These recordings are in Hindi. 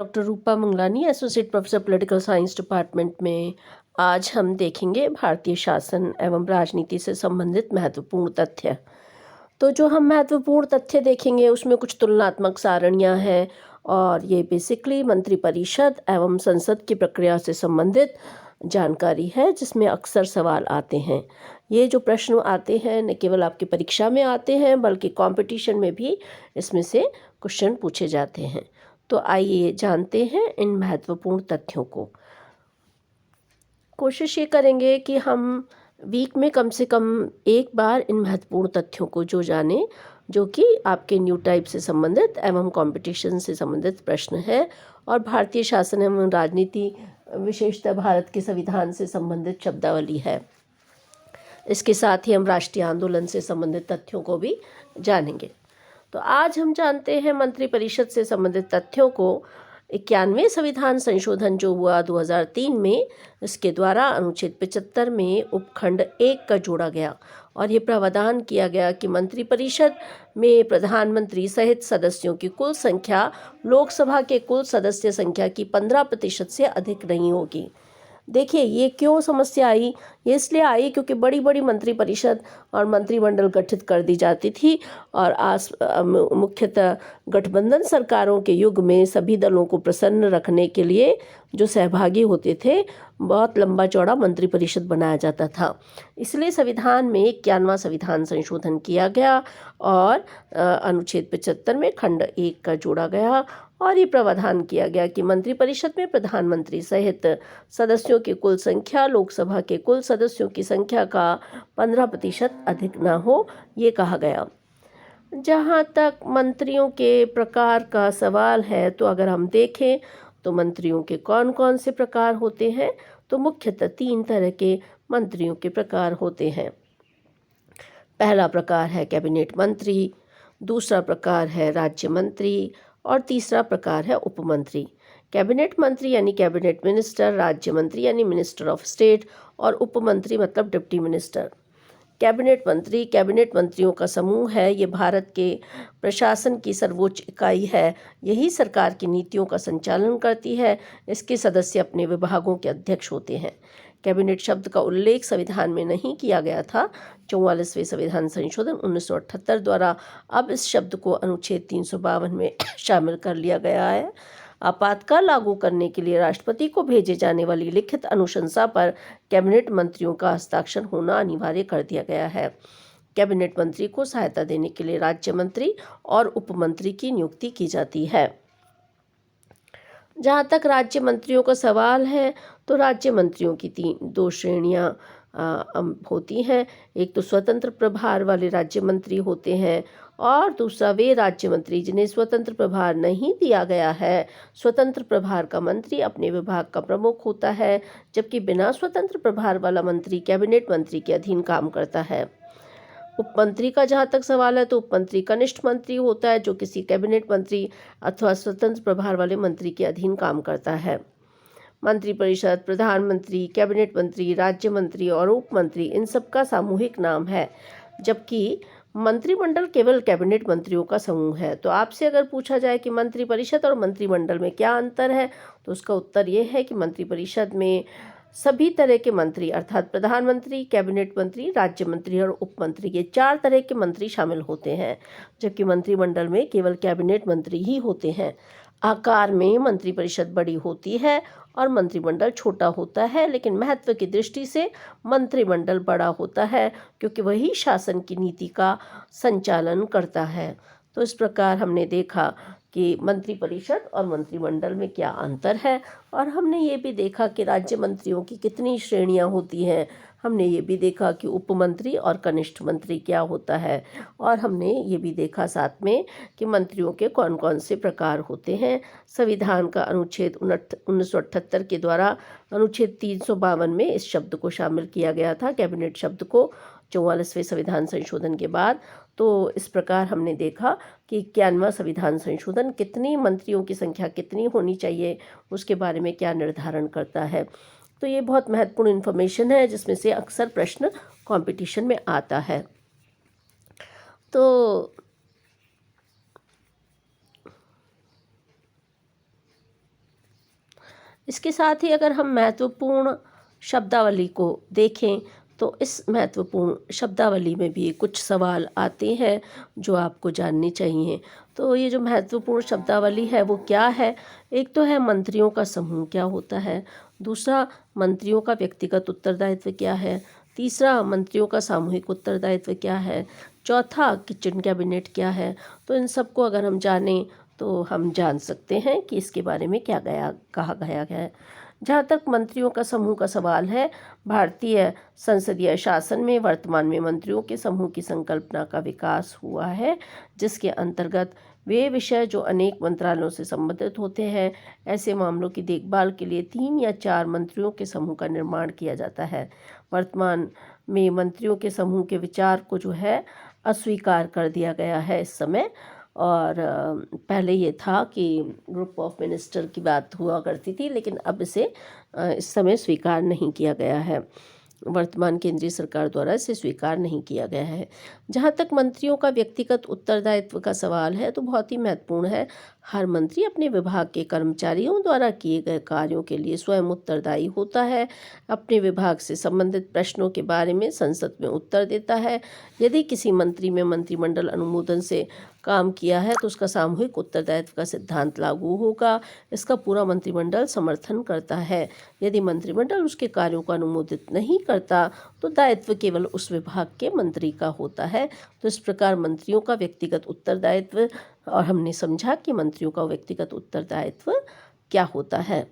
Doctor Rupa Mangalani, associate professor political science department में। आज हम देखेंगे भारतीय शासन एवं राजनीति से संबंधित महत्वपूर्ण तथ्य। तो जो हम महत्वपूर्ण तथ्य देखेंगे उसमें कुछ तुलनात्मक सारणियां हैं और ये बेसिकली मंत्रिपरिषद एवं संसद की प्रक्रिया से संबंधित जानकारी है, जिसमें अक्सर सवाल आते हैं। ये जो प्रश्न आते हैं न केवल आपकी परीक्षा में आते हैं बल्कि कंपटीशन में भी इसमें से क्वेश्चन पूछे जाते हैं। तो आइए जानते हैं इन महत्वपूर्ण तथ्यों को। कोशिश ये करेंगे कि हम वीक में कम से कम एक बार इन महत्वपूर्ण तथ्यों को जो जानें, जो कि आपके न्यू टाइप से संबंधित एवं कंपटीशन से संबंधित प्रश्न है और भारतीय शासन एवं राजनीति, विशेषतः भारत के संविधान से संबंधित शब्दावली है। इसके साथ ही हम राष्ट्रीय आंदोलन से संबंधित तथ्यों को भी जानेंगे। तो आज हम जानते हैं मंत्रिपरिषद से संबंधित तथ्यों को। 91वें संविधान संशोधन जो हुआ 2003 में, इसके द्वारा अनुच्छेद 75 में उपखंड 1 का जोड़ा गया और ये प्रावधान किया गया कि मंत्रिपरिषद में प्रधानमंत्री सहित सदस्यों की कुल संख्या लोकसभा के कुल सदस्य संख्या की 15% से अधिक नहीं होगी। देखिए, ये क्यों समस्या आई? ये इसलिए आई क्योंकि बड़ी बड़ी मंत्रिपरिषद और मंत्रिमंडल गठित कर दी जाती थी और मुख्यतः गठबंधन सरकारों के युग में सभी दलों को प्रसन्न रखने के लिए जो सहभागी होते थे, बहुत लंबा चौड़ा मंत्रिपरिषद बनाया जाता था। इसलिए संविधान में 91वां संविधान संशोधन किया गया और अनुच्छेद 75 में खंड 1 का जोड़ा गया और ये प्रावधान किया गया कि मंत्रिपरिषद में प्रधानमंत्री सहित सदस्यों की कुल संख्या लोकसभा के कुल सदस्यों की संख्या का 15% अधिक ना हो, ये कहा गया। जहाँ तक मंत्रियों के प्रकार का सवाल है, तो अगर हम देखें तो मंत्रियों के कौन कौन से प्रकार होते हैं, तो मुख्यतः 3 तरह के मंत्रियों के प्रकार होते हैं। पहला प्रकार है कैबिनेट मंत्री, दूसरा प्रकार है राज्य मंत्री और तीसरा प्रकार है उपमंत्री। कैबिनेट मंत्री यानी कैबिनेट मिनिस्टर, राज्य मंत्री यानी मिनिस्टर ऑफ स्टेट और उपमंत्री मतलब डिप्टी मिनिस्टर। कैबिनेट मंत्रियों का समूह है। ये भारत के प्रशासन की सर्वोच्च इकाई है। यही सरकार की नीतियों का संचालन करती है। इसके सदस्य अपने विभागों के अध्यक्ष होते हैं। कैबिनेट शब्द का उल्लेख संविधान में नहीं किया गया था। 44वें संविधान संशोधन 1978 द्वारा अब इस शब्द को अनुच्छेद 352 में शामिल कर लिया गया है। आपातकाल लागू करने के लिए राष्ट्रपति को भेजे जाने वाली लिखित अनुशंसा पर कैबिनेट मंत्रियों का हस्ताक्षर होना अनिवार्य कर दिया गया है। कैबिनेट मंत्री को सहायता देने के लिए राज्य मंत्री और उपमंत्री की नियुक्ति की जाती है। जहाँ तक राज्य मंत्रियों का सवाल है, तो राज्य मंत्रियों की 2 श्रेणियाँ होती हैं। एक तो स्वतंत्र प्रभार वाले राज्य मंत्री होते हैं और दूसरा वे राज्य मंत्री जिन्हें स्वतंत्र प्रभार नहीं दिया गया है। स्वतंत्र प्रभार का मंत्री अपने विभाग का प्रमुख होता है, जबकि बिना स्वतंत्र प्रभार वाला मंत्री कैबिनेट मंत्री के अधीन काम करता है। उपमंत्री का जहाँ तक सवाल है, तो उपमंत्री कनिष्ठ मंत्री होता है जो किसी कैबिनेट मंत्री अथवा स्वतंत्र प्रभार वाले मंत्री के अधीन काम करता है। मंत्रिपरिषद, प्रधानमंत्री, कैबिनेट मंत्री, राज्य मंत्री और उपमंत्री इन सब का सामूहिक नाम है, जबकि मंत्रिमंडल केवल कैबिनेट मंत्रियों का समूह है। तो आपसे अगर पूछा जाए कि मंत्रिपरिषद और मंत्रिमंडल में क्या अंतर है, तो उसका उत्तर ये है कि मंत्रिपरिषद में सभी तरह के मंत्री अर्थात प्रधानमंत्री, कैबिनेट मंत्री, राज्य मंत्री और उपमंत्री, ये 4 तरह के मंत्री शामिल होते हैं, जबकि मंत्रिमंडल में केवल कैबिनेट मंत्री ही होते हैं। आकार में मंत्रिपरिषद बड़ी होती है और मंत्रिमंडल छोटा होता है, लेकिन महत्व की दृष्टि से मंत्रिमंडल बड़ा होता है क्योंकि वही शासन की नीति का संचालन करता है। तो इस प्रकार हमने देखा कि मंत्रिपरिषद और मंत्रिमंडल में क्या अंतर है और हमने ये भी देखा कि राज्य मंत्रियों की कितनी श्रेणियां होती हैं। हमने ये भी देखा कि उपमंत्री और कनिष्ठ मंत्री क्या होता है और हमने ये भी देखा साथ में कि मंत्रियों के कौन कौन से प्रकार होते हैं। संविधान का अनुच्छेद 1978 के द्वारा अनुच्छेद 352 में इस शब्द को शामिल किया गया था, कैबिनेट शब्द को, 44वें संविधान संशोधन के बाद। तो इस प्रकार हमने देखा कि 91वां संविधान संशोधन कितनी मंत्रियों की संख्या कितनी होनी चाहिए उसके बारे में क्या निर्धारण करता है। तो ये बहुत महत्वपूर्ण इन्फॉर्मेशन है जिसमें से अक्सर प्रश्न कंपटीशन में आता है। तो इसके साथ ही अगर हम महत्वपूर्ण शब्दावली को देखें तो इस महत्वपूर्ण शब्दावली में भी कुछ सवाल आते हैं जो आपको जानने चाहिए। तो ये जो महत्वपूर्ण शब्दावली है वो क्या है? एक तो है मंत्रियों का समूह क्या होता है, दूसरा मंत्रियों का व्यक्तिगत उत्तरदायित्व क्या है, तीसरा मंत्रियों का सामूहिक उत्तरदायित्व क्या है, चौथा किचन कैबिनेट क्या है। तो इन सबको अगर हम जानें तो हम जान सकते हैं कि इसके बारे में क्या कहा गया है। जहाँ तक मंत्रियों का समूह का सवाल है, भारतीय संसदीय शासन में वर्तमान में मंत्रियों के समूह की संकल्पना का विकास हुआ है, जिसके अंतर्गत वे विषय जो अनेक मंत्रालयों से संबंधित होते हैं, ऐसे मामलों की देखभाल के लिए 3 या 4 मंत्रियों के समूह का निर्माण किया जाता है। वर्तमान में मंत्रियों के समूह के विचार को जो है अस्वीकार कर दिया गया है इस समय। और पहले ये था कि ग्रुप ऑफ मिनिस्टर की बात हुआ करती थी, लेकिन अब इसे इस समय स्वीकार नहीं किया गया है। वर्तमान केंद्रीय सरकार द्वारा इसे स्वीकार नहीं किया गया है। जहाँ तक मंत्रियों का व्यक्तिगत उत्तरदायित्व का सवाल है तो बहुत ही महत्वपूर्ण है। हर मंत्री अपने विभाग के कर्मचारियों द्वारा किए गए कार्यों के लिए स्वयं उत्तरदायी होता है। अपने विभाग से संबंधित प्रश्नों के बारे में संसद में उत्तर देता है। यदि किसी मंत्री में मंत्रिमंडल अनुमोदन से काम किया है तो उसका सामूहिक उत्तरदायित्व का सिद्धांत लागू होगा। इसका पूरा मंत्रिमंडल समर्थन करता है। यदि मंत्रिमंडल उसके कार्यों को अनुमोदित नहीं करता तो दायित्व केवल उस विभाग के मंत्री का होता है। तो इस प्रकार मंत्रियों का व्यक्तिगत उत्तरदायित्व, और हमने समझा कि मंत्रियों का व्यक्तिगत उत्तरदायित्व क्या होता है।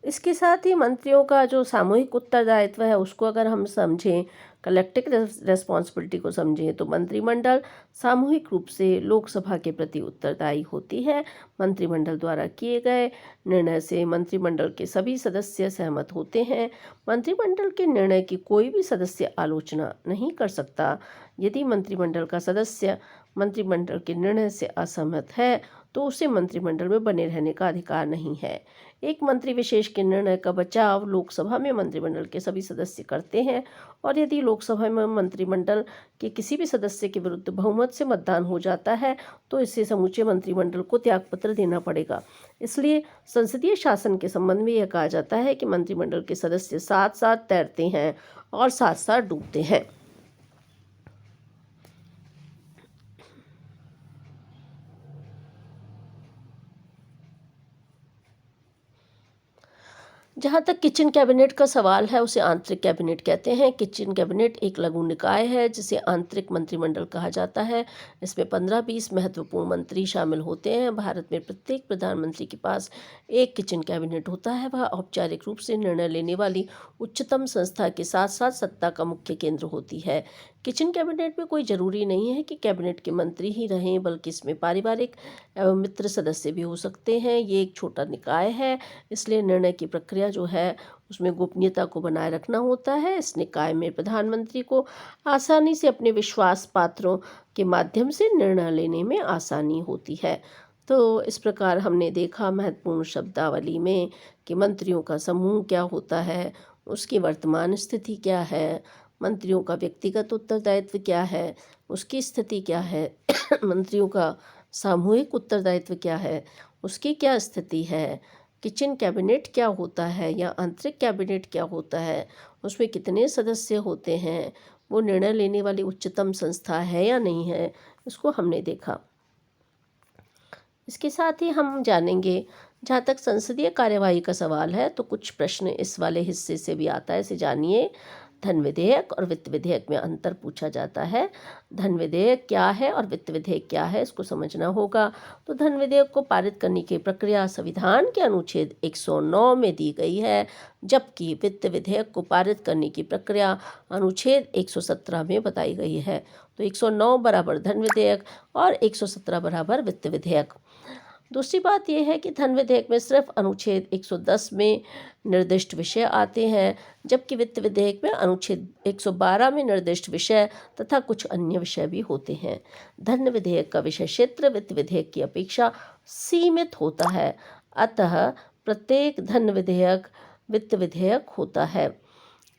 इसके साथ ही मंत्रियों का जो सामूहिक उत्तरदायित्व है उसको अगर हम समझें, कलेक्टिव रेस्पॉन्सिबिलिटी को समझें, तो मंत्रिमंडल सामूहिक रूप से लोकसभा के प्रति उत्तरदायी होती है। मंत्रिमंडल द्वारा किए गए निर्णय से मंत्रिमंडल के सभी सदस्य सहमत होते हैं। मंत्रिमंडल के निर्णय की कोई भी सदस्य आलोचना नहीं कर सकता। यदि मंत्रिमंडल का सदस्य मंत्रिमंडल के निर्णय से असहमत है तो उसे मंत्रिमंडल में बने रहने का अधिकार नहीं है। एक मंत्री विशेष के निर्णय का बचाव लोकसभा में मंत्रिमंडल के सभी सदस्य करते हैं, और यदि लोकसभा में मंत्रिमंडल के किसी भी सदस्य के विरुद्ध बहुमत से मतदान हो जाता है तो इसे समूचे मंत्रिमंडल को त्यागपत्र देना पड़ेगा। इसलिए संसदीय शासन के संबंध में यह कहा जाता है कि मंत्रिमंडल के सदस्य साथ साथ तैरते हैं और साथ साथ डूबते हैं। जहाँ तक किचन कैबिनेट का सवाल है उसे आंतरिक कैबिनेट कहते हैं। किचन कैबिनेट एक लघु निकाय है जिसे आंतरिक मंत्रिमंडल कहा जाता है। इसमें 15-20 महत्वपूर्ण मंत्री शामिल होते हैं। भारत में प्रत्येक प्रधानमंत्री के पास एक किचन कैबिनेट होता है। वह औपचारिक रूप से निर्णय लेने वाली उच्चतम संस्था के साथ साथ सत्ता का मुख्य केंद्र होती है। किचन कैबिनेट में कोई ज़रूरी नहीं है कि कैबिनेट के मंत्री ही रहें, बल्कि इसमें पारिवारिक एवं मित्र सदस्य भी हो सकते हैं। ये एक छोटा निकाय है, इसलिए निर्णय की प्रक्रिया जो है उसमें गोपनीयता को बनाए रखना होता है। इस निकाय में प्रधानमंत्री को आसानी से अपने विश्वास पात्रों के माध्यम से निर्णय लेने में आसानी होती है। तो इस प्रकार हमने देखा महत्वपूर्ण शब्दावली में कि मंत्रियों का समूह क्या होता है, उसकी वर्तमान स्थिति क्या है, मंत्रियों का व्यक्तिगत उत्तरदायित्व क्या है, उसकी स्थिति क्या है, मंत्रियों का सामूहिक उत्तरदायित्व क्या है, उसकी क्या स्थिति है, किचन कैबिनेट क्या होता है या आंतरिक कैबिनेट क्या होता है, उसमें कितने सदस्य होते हैं, वो निर्णय लेने वाली उच्चतम संस्था है या नहीं है, इसको हमने देखा। इसके साथ ही हम जानेंगे, जहाँ तक संसदीय कार्यवाही का सवाल है तो कुछ प्रश्न इस वाले हिस्से से भी आता है, इसे जानिए। धन विधेयक और वित्त विधेयक में अंतर पूछा जाता है। धन विधेयक क्या है और वित्त विधेयक क्या है, इसको समझना होगा। तो धन विधेयक को पारित करने की प्रक्रिया संविधान के अनुच्छेद 109 में दी गई है, जबकि वित्त विधेयक को पारित करने की प्रक्रिया अनुच्छेद 117 में बताई गई है। तो 109 बराबर धन विधेयक और 117 बराबर वित्त विधेयक। दूसरी बात यह है कि धन विधेयक में सिर्फ अनुच्छेद 110 में निर्दिष्ट विषय आते हैं, जबकि वित्त विधेयक में अनुच्छेद 112 में निर्दिष्ट विषय तथा कुछ अन्य विषय भी होते हैं। धन विधेयक का विषय क्षेत्र वित्त विधेयक की अपेक्षा सीमित होता है, अतः प्रत्येक धन विधेयक वित्त विधेयक होता है,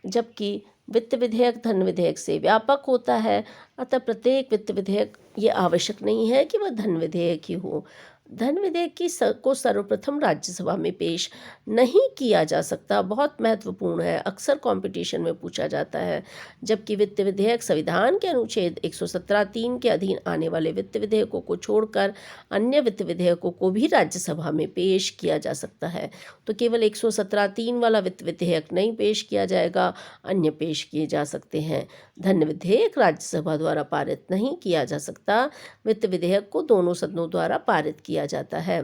जबकि वित्त विधेयक धन विधेयक से व्यापक होता है। अतः प्रत्येक वित्त विधेयक ये आवश्यक नहीं है कि वह धन विधेयक ही हो। धन विधेयक को सर्वप्रथम राज्यसभा में पेश नहीं किया जा सकता, बहुत महत्वपूर्ण है, अक्सर कंपटीशन में पूछा जाता है। जबकि वित्त विधेयक संविधान के अनुच्छेद 117(3) के अधीन आने वाले वित्त विधेयकों को छोड़कर अन्य वित्त विधेयकों को भी राज्यसभा में पेश किया जा सकता है। तो केवल 117(3) वाला वित्त विधेयक नहीं पेश किया जाएगा, अन्य पेश किए जा सकते हैं। धन विधेयक राज्यसभा द्वारा पारित नहीं किया जा सकता, वित्त विधेयक को दोनों सदनों द्वारा पारित किया जाता है।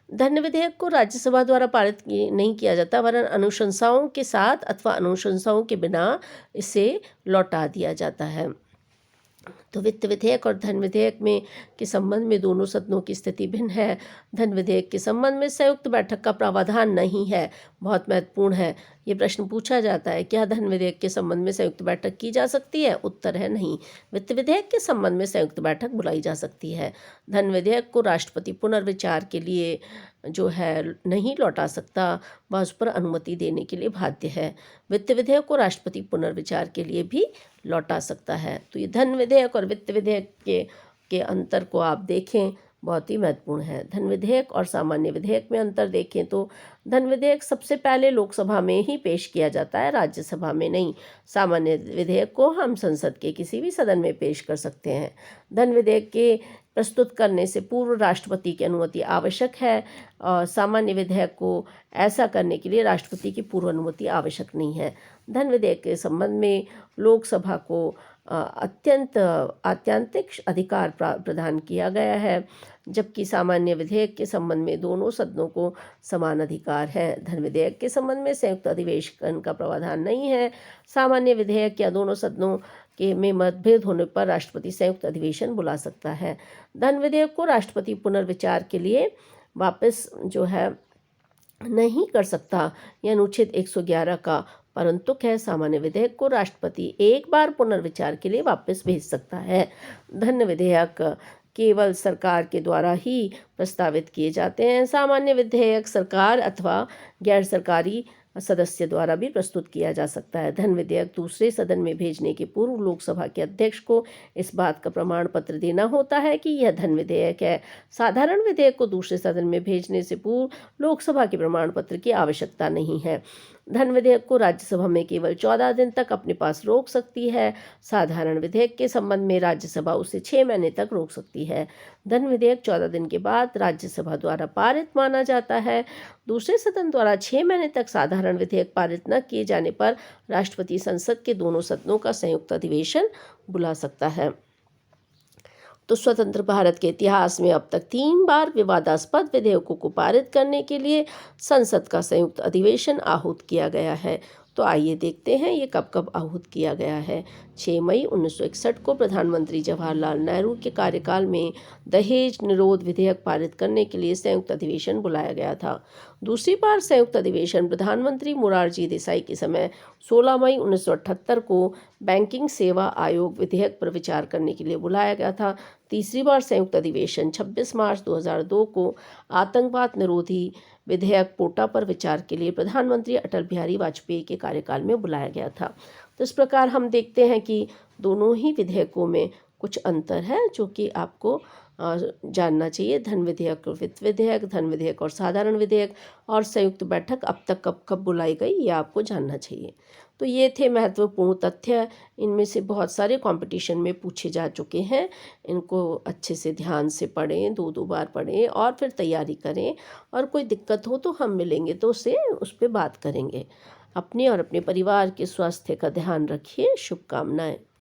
धन विधेयक को राज्यसभा द्वारा पारित नहीं किया जाता, वरन अनुशंसाओं के साथ अथवा अनुशंसाओं के बिना इसे लौटा दिया जाता है। तो वित्त विधेयक और धन विधेयक में के संबंध में दोनों सदनों की स्थिति भिन्न है। धन विधेयक के संबंध में संयुक्त बैठक का प्रावधान नहीं है, बहुत महत्वपूर्ण है। ये प्रश्न पूछा जाता है, क्या धन विधेयक के संबंध में संयुक्त बैठक की जा सकती है? उत्तर है नहीं। वित्त विधेयक के संबंध में संयुक्त बैठक बुलाई जा सकती है। धन विधेयक को राष्ट्रपति पुनर्विचार के लिए जो है नहीं लौटा सकता, वह उस पर अनुमति देने के लिए बाध्य है। वित्त विधेयक को राष्ट्रपति पुनर्विचार के लिए भी लौटा सकता है। तो ये धन विधेयक और वित्त विधेयक के अंतर को आप देखें, बहुत ही महत्वपूर्ण है। धन विधेयक और सामान्य विधेयक में अंतर देखें तो धन विधेयक सबसे पहले लोकसभा में ही पेश किया जाता है, राज्यसभा में नहीं। सामान्य विधेयक को हम संसद के किसी भी सदन में पेश कर सकते हैं। धन विधेयक के प्रस्तुत करने से पूर्व राष्ट्रपति की अनुमति आवश्यक है, और सामान्य विधेयक को ऐसा करने के लिए राष्ट्रपति की पूर्व अनुमति आवश्यक नहीं है। धन विधेयक के संबंध में लोकसभा को आत्यंतिक अधिकार प्रदान किया गया है, जबकि सामान्य विधेयक के संबंध में दोनों सदनों को समान अधिकार है। धन विधेयक के संबंध में संयुक्त अधिवेशन का प्रावधान नहीं है। सामान्य विधेयक या दोनों सदनों के में मतभेद होने पर राष्ट्रपति संयुक्त अधिवेशन बुला सकता है। धन विधेयक को राष्ट्रपति पुनर्विचार के लिए वापस जो है नहीं कर सकता, यह अनुच्छेद 111 का परंतु है। सामान्य विधेयक को राष्ट्रपति एक बार पुनर्विचार के लिए वापस भेज सकता है। धन विधेयक केवल सरकार के द्वारा ही प्रस्तावित किए जाते हैं। सामान्य विधेयक सरकार अथवा गैर सरकारी सदस्य द्वारा भी प्रस्तुत किया जा सकता है। धन विधेयक दूसरे सदन में भेजने के पूर्व लोकसभा के अध्यक्ष को इस बात का प्रमाण पत्र देना होता है कि यह धन विधेयक है। साधारण विधेयक को दूसरे सदन में भेजने से पूर्व लोकसभा के प्रमाण पत्र की आवश्यकता नहीं है। धन विधेयक को राज्यसभा में केवल 14 दिन तक अपने पास रोक सकती है। साधारण विधेयक के संबंध में राज्यसभा उसे 6 महीने तक रोक सकती है। धन विधेयक 14 दिन के बाद राज्यसभा द्वारा पारित माना जाता है। दूसरे सदन द्वारा 6 महीने तक साधारण विधेयक पारित न किए जाने पर राष्ट्रपति संसद के दोनों सदनों का संयुक्त अधिवेशन बुला सकता है। तो स्वतंत्र भारत के इतिहास में अब तक 3 बार विवादास्पद विधेयकों को पारित करने के लिए संसद का संयुक्त अधिवेशन आहूत किया गया है। तो आइए देखते हैं ये कब कब आहूत किया गया है। 6 मई 1961 को प्रधानमंत्री जवाहरलाल नेहरू के कार्यकाल में दहेज निरोध विधेयक पारित करने के लिए संयुक्त अधिवेशन बुलाया गया था। दूसरी बार संयुक्त अधिवेशन प्रधानमंत्री मोरारजी देसाई के समय 16 मई 1978 को बैंकिंग सेवा आयोग विधेयक पर विचार करने के लिए बुलाया गया था। तीसरी बार संयुक्त अधिवेशन 26 मार्च 2002 को आतंकवाद निरोधी विधेयक पोटा पर विचार के लिए प्रधानमंत्री अटल बिहारी वाजपेयी के कार्यकाल में बुलाया गया था। तो इस प्रकार हम देखते हैं कि दोनों ही विधेयकों में कुछ अंतर है जो कि आपको जानना चाहिए। धन विधेयक और वित्त विधेयक, धन विधेयक और साधारण विधेयक, और संयुक्त बैठक अब तक कब कब बुलाई गई, ये आपको जानना चाहिए। तो ये थे महत्वपूर्ण तथ्य। इनमें से बहुत सारे कंपटीशन में पूछे जा चुके हैं। इनको अच्छे से ध्यान से पढ़ें, 2 बार पढ़ें और फिर तैयारी करें। और कोई दिक्कत हो तो हम मिलेंगे तो उस पर बात करेंगे। अपने और अपने परिवार के स्वास्थ्य का ध्यान रखिए। शुभकामनाएं।